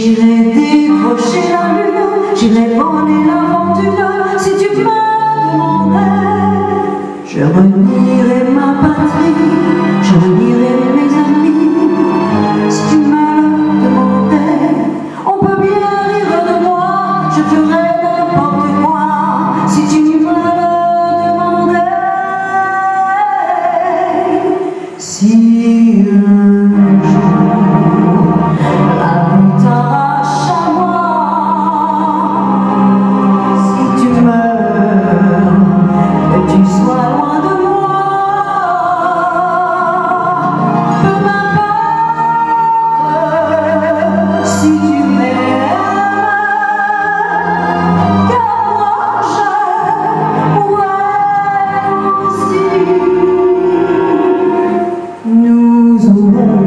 J'irai décrocher la lune, j'irai voler la fortune. Si tu me demandais, je renierai ma patrie, je renierai mes amis. Si tu me demandais, on peut bien rire de moi, je ferai n'importe quoi. Si tu me demandais, si un jour la vie t'arrache à moi, si tu meurs, que tu sois loin de moi, peu m'importe si tu m'aimes, car moi j'aime, ouais aussi. Nous aurons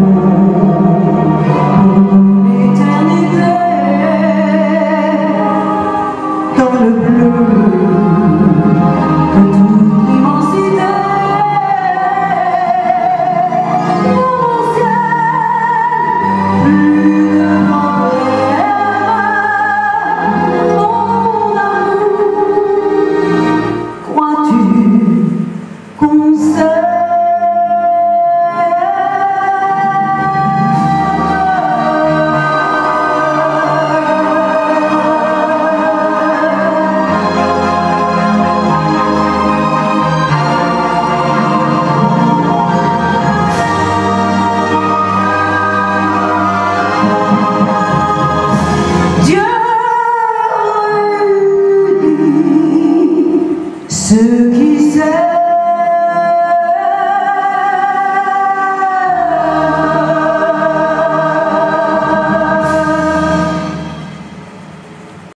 pour l'éternité dans le bleu de toute l'immensité, dans mon ciel, plus de mon amour. Crois-tu qu'on sait? Dieu réunit ceux qui s'aiment.